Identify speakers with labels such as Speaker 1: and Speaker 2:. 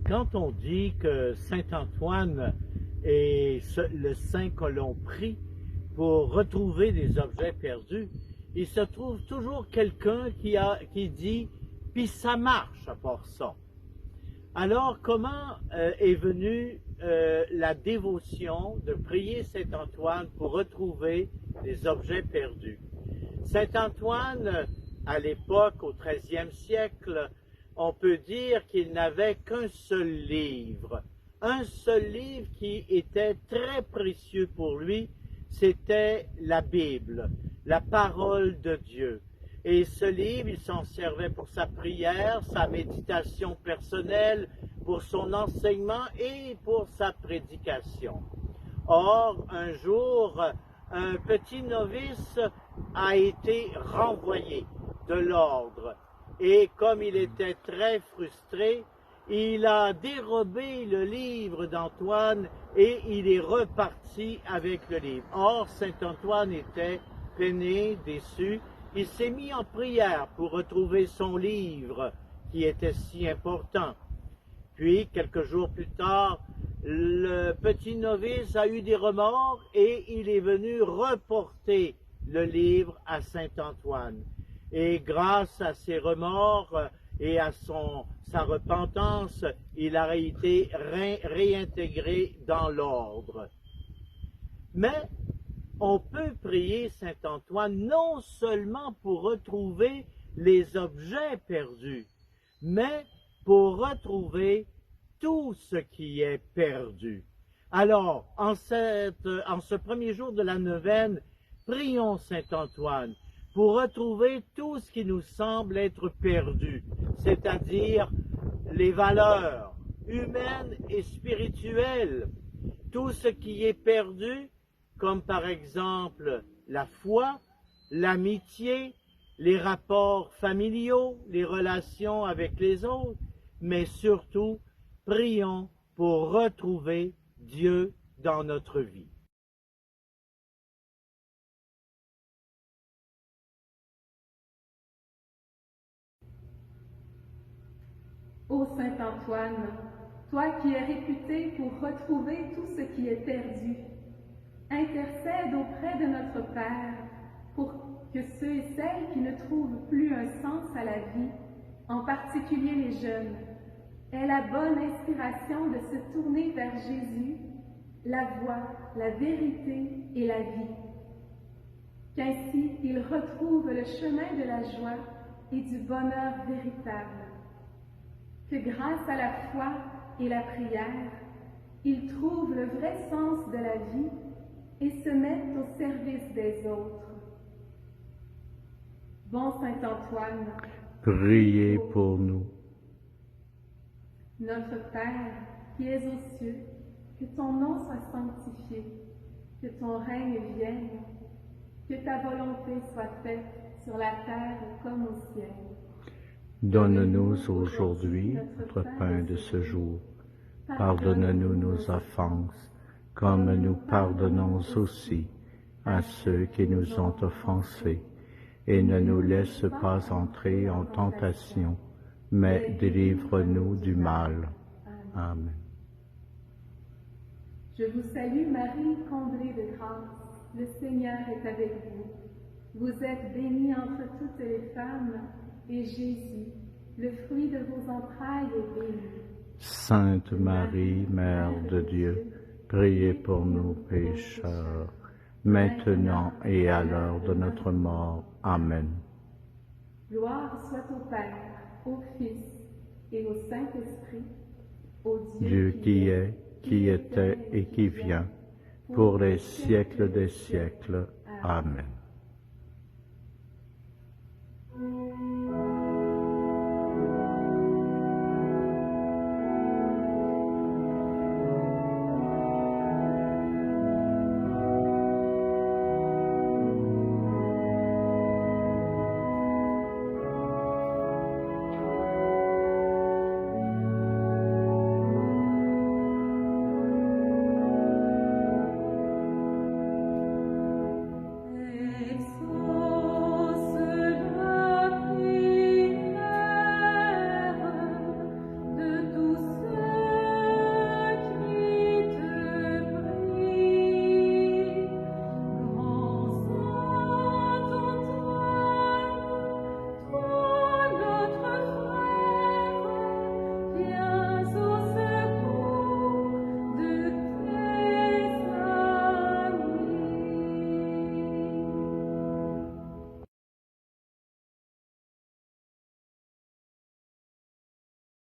Speaker 1: Quand on dit que Saint Antoine est le saint que l'on prie pour retrouver des objets perdus, il se trouve toujours quelqu'un qui dit « puis ça marche à part ça ». Alors, comment est venue la dévotion de prier Saint Antoine pour retrouver des objets perdus? Saint Antoine, à l'époque, au XIIIe siècle, on peut dire qu'il n'avait qu'un seul livre qui était très précieux pour lui, c'était la Bible, la parole de Dieu. Et ce livre, il s'en servait pour sa prière, sa méditation personnelle, pour son enseignement et pour sa prédication. Or, un jour, un petit novice a été renvoyé de l'ordre. Et comme il était très frustré, il a dérobé le livre d'Antoine et il est reparti avec le livre. Or, Saint Antoine était peiné, déçu. Il s'est mis en prière pour retrouver son livre qui était si important. Puis, quelques jours plus tard, le petit novice a eu des remords et il est venu reporter le livre à Saint Antoine. Et grâce à ses remords et à sa repentance, il a été réintégré dans l'ordre. Mais on peut prier Saint Antoine non seulement pour retrouver les objets perdus, mais pour retrouver tout ce qui est perdu. Alors, en ce premier jour de la neuvaine, prions Saint Antoine pour retrouver tout ce qui nous semble être perdu, c'est-à-dire les valeurs humaines et spirituelles, tout ce qui est perdu, comme par exemple la foi, l'amitié, les rapports familiaux, les relations avec les autres, mais surtout, prions pour retrouver Dieu dans notre vie.
Speaker 2: Ô Saint Antoine, toi qui es réputé pour retrouver tout ce qui est perdu, intercède auprès de notre Père pour que ceux et celles qui ne trouvent plus un sens à la vie, en particulier les jeunes, aient la bonne inspiration de se tourner vers Jésus, la voie, la vérité et la vie. Qu'ainsi ils retrouvent le chemin de la joie et du bonheur véritable. Que grâce à la foi et la prière, ils trouvent le vrai sens de la vie et se mettent au service des autres. Bon Saint Antoine,
Speaker 3: priez pour nous.
Speaker 2: Notre Père, qui es aux cieux, que ton nom soit sanctifié, que ton règne vienne, que ta volonté soit faite sur la terre comme au ciel.
Speaker 3: Donne-nous aujourd'hui notre pain de ce jour. Pardonne-nous nos offenses, comme nous pardonnons aussi à ceux qui nous ont offensés. Et ne nous laisse pas entrer en tentation, mais délivre-nous du mal. Amen.
Speaker 2: Je vous salue Marie, comblée de grâce. Le Seigneur est avec vous. Vous êtes bénie entre toutes les femmes, et Jésus, le fruit de vos entrailles, est béni.
Speaker 3: Sainte Marie, Mère de Dieu, priez pour nous pécheurs, maintenant et à l'heure de notre mort. Amen.
Speaker 2: Gloire soit au Père, au Fils et au Saint-Esprit, au
Speaker 3: Dieu qui est, qui était et qui vient, pour les siècles des siècles. Amen.